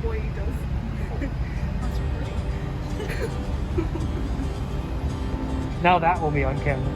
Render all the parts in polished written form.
boy does. Now that will be on camera.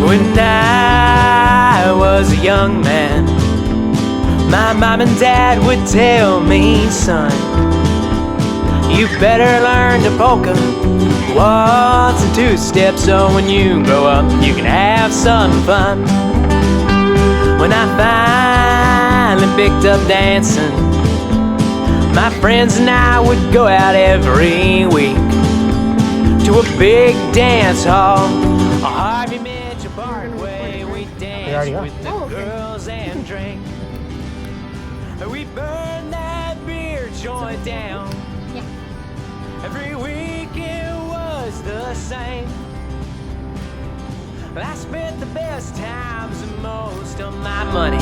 When I was a young man, my mom and dad would tell me, son, you better learn to polka, waltz and two-step, so when you grow up you can have some fun. When I finally picked up dancing, my friends and I would go out every week to a big dance hall, a Harvey Mitchell Parkway. We danced with the girls and drink. We burned that beer joint down. Every week it was the same. I spent the best times and most of my money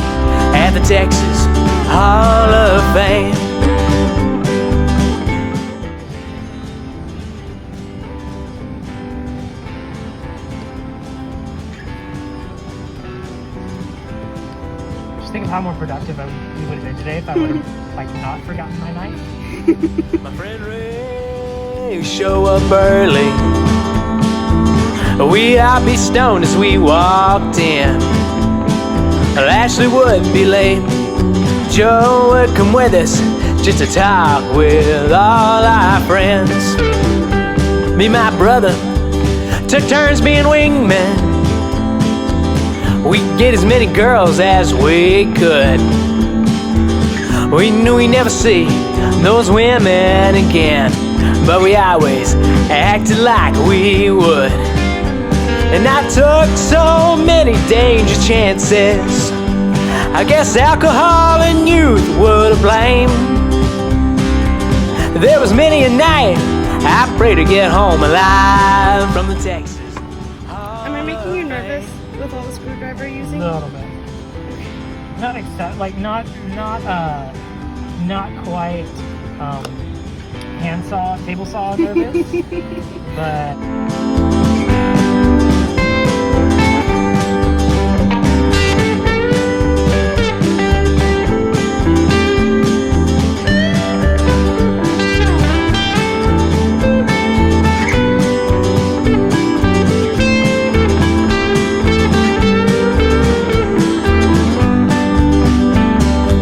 at the Texas Hall of Fame. Just think of how more productive we would have been today if I would have like not forgotten my knife. My friend Ray show up early. We'd all be stoned as we walked in. Ashley would be late. Joe would come with us just to talk with all our friends. Me and my brother took turns being wingmen. We'd get as many girls as we could. We knew we'd never see those women again, but we always acted like we would. And I took so many dangerous chances. I guess alcohol and youth were to blame. There was many a night I prayed to get home alive from the Texas. Am I making you nervous with all the screwdriver you're using? A little bit. Not except like not quite handsaw, table saw nervous, but.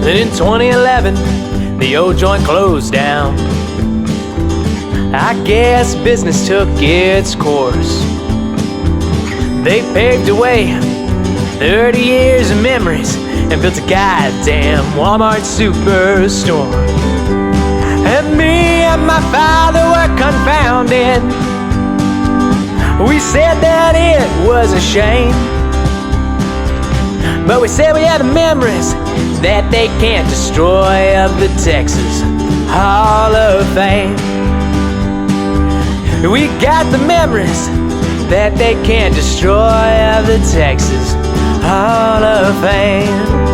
Then in 2011, the old joint closed down. I guess business took its course. They paved the way, 30 years of memories, and built a goddamn Walmart superstore. And me and my father were confounded. We said that it was a shame, but we said we had the memories that they can't destroy of the Texas Hall of Fame. We got the memories that they can't destroy of the Texas Hall of Fame.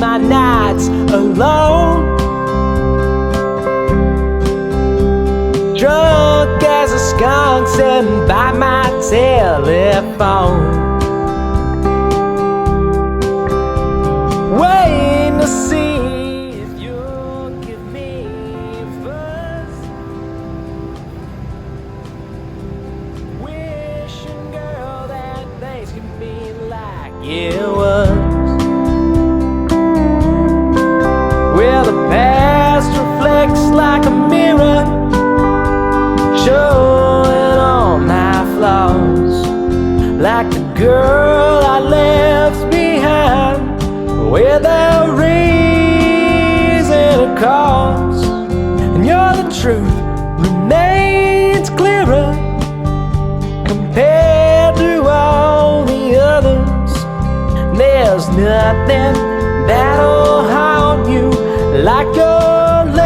my nights alone. Drunk as a skunk sitting by my telephone, waiting to see if you'll give me a buzz. Wishing, girl, that things could be like it was. Well, the past reflects like a mirror, showing all my flaws, like the girl I left behind without reason or cause. And the truth remains clearer compared to all the others. There's nothing that'll haunt you like your late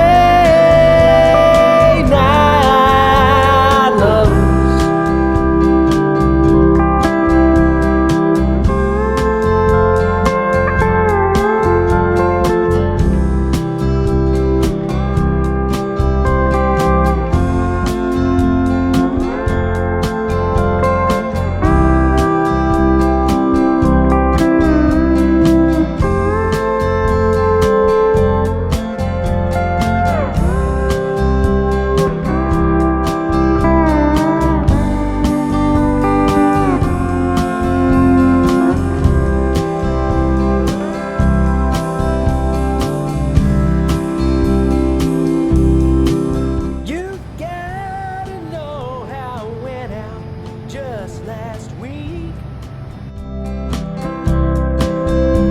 night lovers.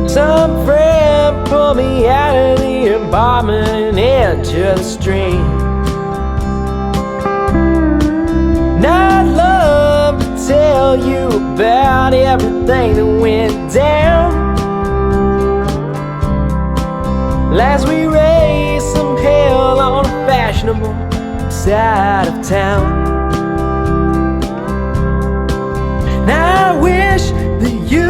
Some friend pulled me out of the apartment and into the street. And I'd love to tell you about everything that went down as we raised some hell on a fashionable side of town. And I wish that you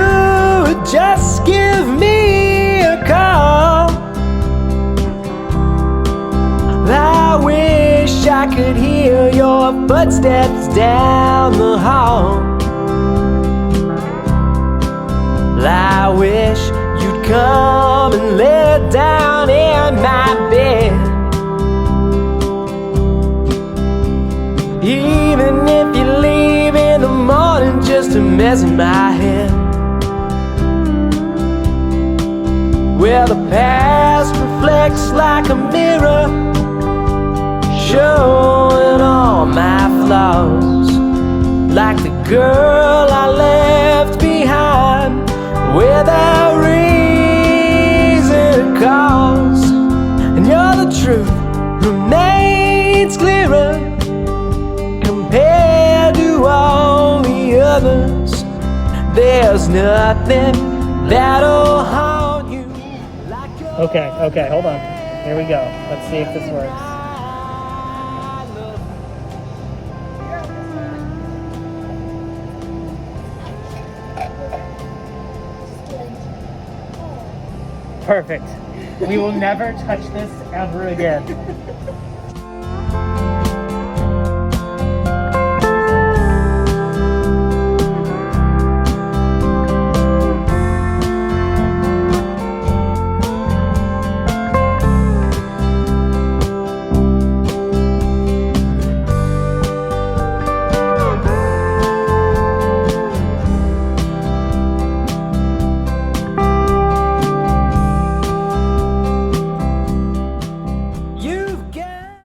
would just give me a call. I wish I could hear your footsteps down the hall. I wish you'd come and lay down in my bed, even if you leave in the morning just to mess in my head. Well, the past reflects like a mirror, showing all my flaws, like the girl I left behind without reason or cause. And the truth remains clearer compared to all the others. There's nothing that'll haunt you like your Okay, hold on. Here we go. Let's see if this works. Perfect. We will never touch this ever again.